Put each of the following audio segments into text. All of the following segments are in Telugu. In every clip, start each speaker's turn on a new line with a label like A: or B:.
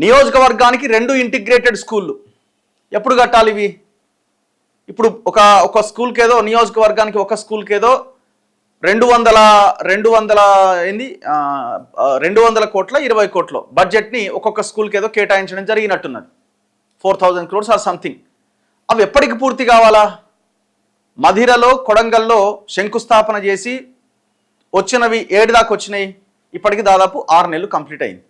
A: నియోజకవర్గానికి 2 ఇంటిగ్రేటెడ్ స్కూళ్ళు ఎప్పుడు కట్టాలి ఇవి? ఇప్పుడు ఒక స్కూల్కి ఏదో, నియోజకవర్గానికి ఒక స్కూల్కి ఏదో 200 కోట్ల 20 కోట్ల బడ్జెట్ని ఒక్కొక్క స్కూల్కి ఏదో కేటాయించడం జరిగినట్టున్నది. 4000 crores ఆర్ సంథింగ్. అవి ఎప్పటికి పూర్తి కావాలా? మధిరలో, కొడంగల్లో శంకుస్థాపన చేసి వచ్చినవి 7 దాకా వచ్చినాయి. ఇప్పటికి దాదాపు 6 నెలలు కంప్లీట్ అయింది.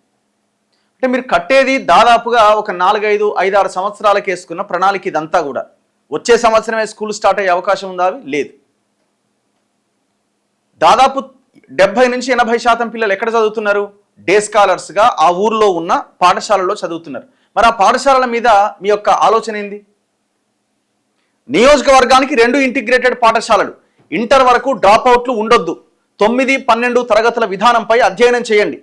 A: అంటే మీరు కట్టేది దాదాపుగా ఒక 4-5-6 సంవత్సరాలకు వేసుకున్న ప్రణాళిక ఇదంతా కూడా. వచ్చే సంవత్సరమే స్కూల్ స్టార్ట్ అయ్యే అవకాశం ఉందా? లేదు. దాదాపు 70-80% పిల్లలు ఎక్కడ చదువుతున్నారు? డే స్కాలర్స్గా ఆ ఊర్లో ఉన్న పాఠశాలలో చదువుతున్నారు. మరి ఆ పాఠశాలల మీద మీ యొక్క ఆలోచన ఏంది? నియోజకవర్గానికి 2 ఇంటిగ్రేటెడ్ పాఠశాలలు, ఇంటర్ వరకు డ్రాప్ అవుట్లు ఉండొద్దు, 9-12 తరగతుల విధానంపై అధ్యయనం చేయండి,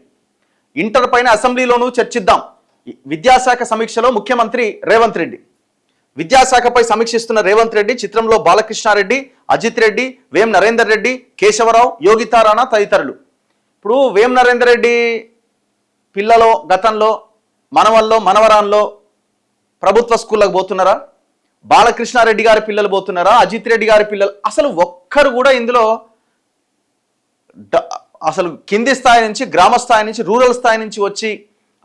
A: ఇంటర్ పైన అసెంబ్లీలోనూ చర్చిద్దాం. విద్యాశాఖ సమీక్షలో ముఖ్యమంత్రి రేవంత్ రెడ్డి. విద్యాశాఖపై సమీక్షిస్తున్న రేవంత్ రెడ్డి చిత్రంలో బాలకృష్ణారెడ్డి, అజిత్ రెడ్డి, వేం నరేందర్ రెడ్డి, కేశవరావు, యోగితారాణా తదితరులు. ఇప్పుడు వేం నరేందర్ రెడ్డి పిల్లలో గతంలో మనవల్లో మనవరాన్లో ప్రభుత్వ స్కూళ్ళకు పోతున్నారా? బాలకృష్ణారెడ్డి గారి పిల్లలు పోతున్నారా? అజిత్ రెడ్డి గారి పిల్లలు? అసలు ఒక్కరు కూడా ఇందులో అసలు కింది స్థాయి నుంచి, గ్రామ స్థాయి నుంచి, రూరల్ స్థాయి నుంచి వచ్చి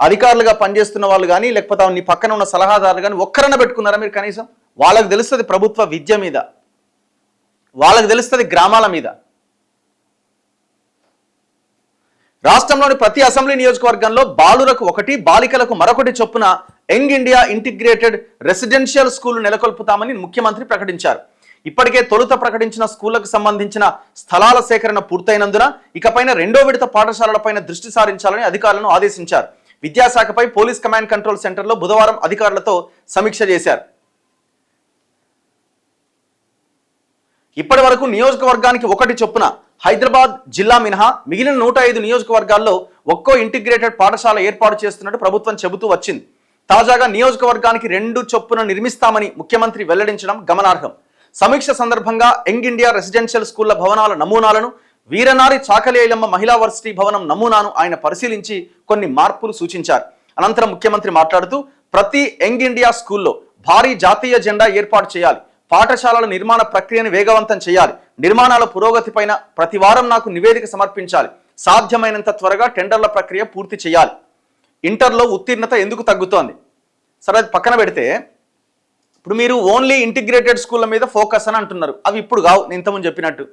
A: అధికారులుగా పనిచేస్తున్న వాళ్ళు కానీ, లేకపోతే నీ పక్కన ఉన్న సలహాదారులు కానీ ఒక్కరన్నా పెట్టుకున్నారా మీరు? కనీసం వాళ్ళకి తెలుస్తుంది ప్రభుత్వ విద్య మీద, వాళ్ళకి తెలుస్తుంది గ్రామాల మీద. రాష్ట్రంలోని ప్రతి అసెంబ్లీ నియోజకవర్గంలో బాలులకు 1, బాలికలకు మరొకటి చొప్పున Young India integrated residential school నెలకొల్పుతామని ముఖ్యమంత్రి ప్రకటించారు. ఇప్పటికే తొలుత ప్రకటించిన స్కూళ్లకు సంబంధించిన స్థలాల సేకరణ పూర్తయినందున ఇకపైన 2వ విడత పాఠశాలలపైన దృష్టి సారించాలని అధికారులను ఆదేశించారు. విద్యాశాఖపై పోలీస్ కమాండ్ కంట్రోల్ సెంటర్లో బుధవారం అధికారులతో సమీక్ష చేశారు. ఇప్పటి వరకు నియోజకవర్గానికి 1 చొప్పున హైదరాబాద్ జిల్లా మినహా మిగిలిన 105 నియోజకవర్గాల్లో ఒక్కో ఇంటిగ్రేటెడ్ పాఠశాల ఏర్పాటు చేస్తున్నట్టు ప్రభుత్వం చెబుతూ వచ్చింది. తాజాగా నియోజకవర్గానికి 2 చొప్పున నిర్మిస్తామని ముఖ్యమంత్రి వెల్లడించడం గమనార్హం. సమీక్ష సందర్భంగా యంగ్ ఇండియా రెసిడెన్షియల్ స్కూళ్ల భవనాల నమూనాలను, వీరనారి చాకలి ఐలమ్మ మహిళా వర్సిటీ భవనం నమూనాను ఆయన పరిశీలించి కొన్ని మార్పులు సూచించారు. అనంతరం ముఖ్యమంత్రి మాట్లాడుతూ ప్రతి యంగ్ ఇండియా స్కూల్లో భారీ జాతీయ జెండా ఏర్పాటు చేయాలి, పాఠశాలల నిర్మాణ ప్రక్రియను వేగవంతం చేయాలి, నిర్మాణాల పురోగతిపైన ప్రతి వారం నాకు నివేదిక సమర్పించాలి, సాధ్యమైనంత త్వరగా టెండర్ల ప్రక్రియ పూర్తి చేయాలి. ఇంటర్లో ఉత్తీర్ణత ఎందుకు తగ్గుతోంది? సరే, అది పక్కన పెడితే ఇప్పుడు మీరు ఓన్లీ ఇంటిగ్రేటెడ్ స్కూళ్ళ మీద ఫోకస్ అని అంటున్నారు. అవి ఇప్పుడు కావు, నేను ఇంతకుముందు చెప్పినట్టు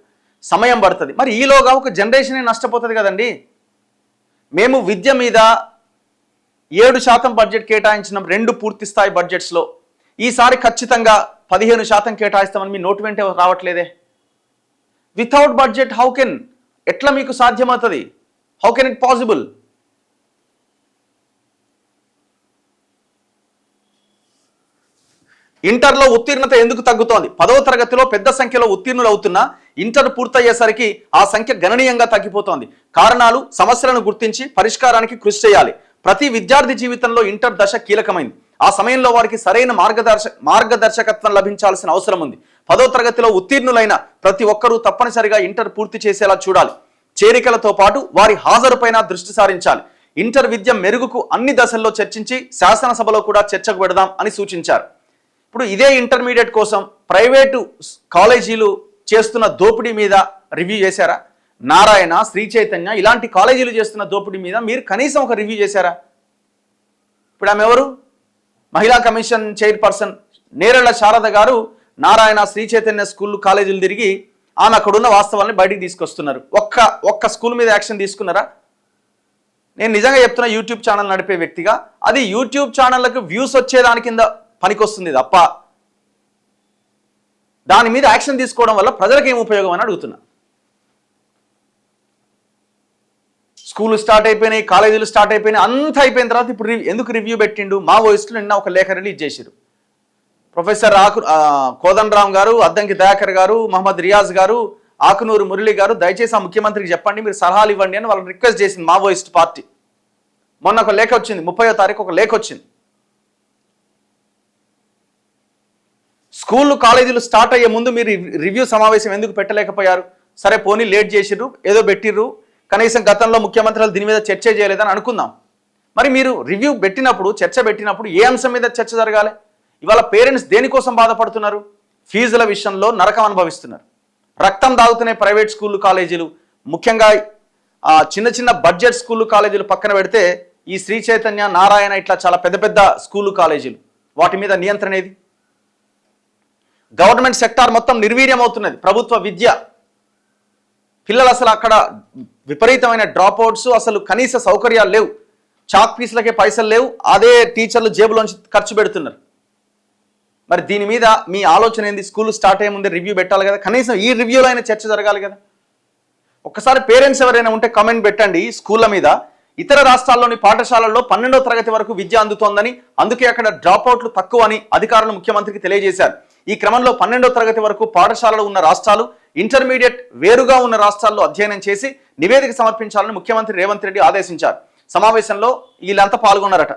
A: సమయం పడుతుంది. మరి ఈలోగా ఒక జనరేషనే నష్టపోతుంది కదండి. మేము విద్య మీద 7% బడ్జెట్ కేటాయించినాం 2 పూర్తి స్థాయి బడ్జెట్స్లో. ఈసారి ఖచ్చితంగా 15% కేటాయిస్తామని మీ నోటు వెంటే రావట్లేదే. వితౌట్ బడ్జెట్ హౌ కెన్, ఎట్లా మీకు సాధ్యమవుతుంది? How can it possible? ఇంటర్లో ఉత్తీర్ణత ఎందుకు తగ్గుతోంది? 10వ తరగతిలో పెద్ద సంఖ్యలో ఉత్తీర్ణులు అవుతున్నా ఇంటర్ పూర్తయ్యేసరికి ఆ సంఖ్య గణనీయంగా తగ్గిపోతోంది. కారణాలు, సమస్యలను గుర్తించి పరిష్కారానికి కృషి చేయాలి. ప్రతి విద్యార్థి జీవితంలో ఇంటర్ దశ కీలకమైంది. ఆ సమయంలో వారికి సరైన మార్గదర్శకత్వం లభించాల్సిన అవసరం ఉంది. 10వ తరగతిలో ఉత్తీర్ణులైన ప్రతి ఒక్కరూ తప్పనిసరిగా ఇంటర్ పూర్తి చేసేలా చూడాలి. చేరికలతో పాటు వారి హాజరుపైన దృష్టి సారించాలి. ఇంటర్ విద్య మెరుగుకు అన్ని దశల్లో చర్చించి శాసనసభలో కూడా చర్చకు పెడదాం అని సూచించారు. ఇప్పుడు ఇదే ఇంటర్మీడియట్ కోసం ప్రైవేటు కాలేజీలు చేస్తున్న దోపిడీ మీద రివ్యూ చేశారా? నారాయణ, శ్రీ చైతన్య ఇలాంటి కాలేజీలు చేస్తున్న దోపిడీ మీద మీరు కనీసం ఒక రివ్యూ చేశారా? ఇప్పుడు ఆమె ఎవరు? మహిళా కమిషన్ చైర్పర్సన్ నేరెళ్ల శారద గారు నారాయణ, శ్రీ చైతన్య స్కూల్ కాలేజీలు తిరిగి ఆమె అక్కడున్న వాస్తవాన్ని బయటికి తీసుకొస్తున్నారు. ఒక్క స్కూల్ మీద యాక్షన్ తీసుకున్నారా? నేను నిజంగా చెప్తున్నా, యూట్యూబ్ ఛానల్ నడిపే వ్యక్తిగా అది యూట్యూబ్ ఛానళ్లకు వ్యూస్ వచ్చేదాని కింద పనికొస్తుంది తప్ప దాని మీద యాక్షన్ తీసుకోవడం వల్ల ప్రజలకు ఏం ఉపయోగం అని అడుగుతున్నా. స్కూల్ స్టార్ట్ అయిపోయినాయి, కాలేజీలు స్టార్ట్ అయిపోయినాయి, అంతా అయిపోయిన తర్వాత ఇప్పుడు ఎందుకు రివ్యూ పెట్టిండు? మావోయిస్టులు నిన్న ఒక లేఖ రిలీజ్ చేశారు. ప్రొఫెసర్ కోదండరామ్ గారు, అద్దంకి దయాకర్ గారు, మహమ్మద్ రియాజ్ గారు, ఆకునూరు మురళి గారు దయచేసి ఆ ముఖ్యమంత్రికి చెప్పండి, మీరు సలహాలు ఇవ్వండి అని వాళ్ళని రిక్వెస్ట్ చేసింది మావోయిస్ట్ పార్టీ. మొన్న ఒక లేఖ వచ్చింది, 30వ తారీఖు ఒక లేఖ వచ్చింది. స్కూళ్ళు కాలేజీలు స్టార్ట్ అయ్యే ముందు మీరు రివ్యూ సమావేశం ఎందుకు పెట్టలేకపోయారు? సరే పోనీ లేట్ చేసిర్రు, ఏదో పెట్టిర్రు, కనీసం గతంలో ముఖ్యమంత్రులు దీని మీద చర్చ చేయలేదని అనుకుందాం. మరి మీరు రివ్యూ పెట్టినప్పుడు, చర్చ పెట్టినప్పుడు ఏ అంశం మీద చర్చ జరగాలి? ఇవాళ పేరెంట్స్ దేనికోసం బాధపడుతున్నారు? ఫీజుల విషయంలో నరకం అనుభవిస్తున్నారు. రక్తం దాగుతున్నాయి ప్రైవేట్ స్కూళ్ళు కాలేజీలు. ముఖ్యంగా చిన్న చిన్న బడ్జెట్ స్కూళ్ళు కాలేజీలు పక్కన పెడితే ఈ శ్రీ చైతన్య, నారాయణ ఇట్లా చాలా పెద్ద పెద్ద స్కూళ్ళు కాలేజీలు, వాటి మీద నియంత్రణ ఏది? గవర్నమెంట్ సెక్టార్ మొత్తం నిర్వీర్యం అవుతున్నది. ప్రభుత్వ విద్య, పిల్లలు అసలు అక్కడ విపరీతమైన డ్రాప్అవుట్స్, అసలు కనీస సౌకర్యాలు లేవు. చాక్ పీసులకే పైసలు లేవు, అదే టీచర్లు జేబులోంచి ఖర్చు పెడుతున్నారు. మరి దీని మీద మీ ఆలోచన ఏంది? స్కూల్ స్టార్ట్ అయ్యే ముందే రివ్యూ పెట్టాలి కదా, కనీసం ఈ రివ్యూలో అయినా చర్చ జరగాలి కదా. ఒక్కసారి పేరెంట్స్ ఎవరైనా ఉంటే కామెంట్ పెట్టండి. స్కూళ్ళ మీద ఇతర రాష్ట్రాల్లోని పాఠశాలల్లో 12వ తరగతి వరకు విద్య అందుతోందని, అందుకే అక్కడ డ్రాప్అవుట్లు తక్కువ అని అధికారులు ముఖ్యమంత్రికి తెలియజేశారు. ఈ క్రమంలో 12వ తరగతి వరకు పాఠశాలలు ఉన్న రాష్ట్రాలు, ఇంటర్మీడియట్ వేరుగా ఉన్న రాష్ట్రాల్లో అధ్యయనం చేసి నివేదిక సమర్పించాలని ముఖ్యమంత్రి రేవంత్ రెడ్డి ఆదేశించారు. సమావేశంలో వీళ్ళంతా పాల్గొన్నారట.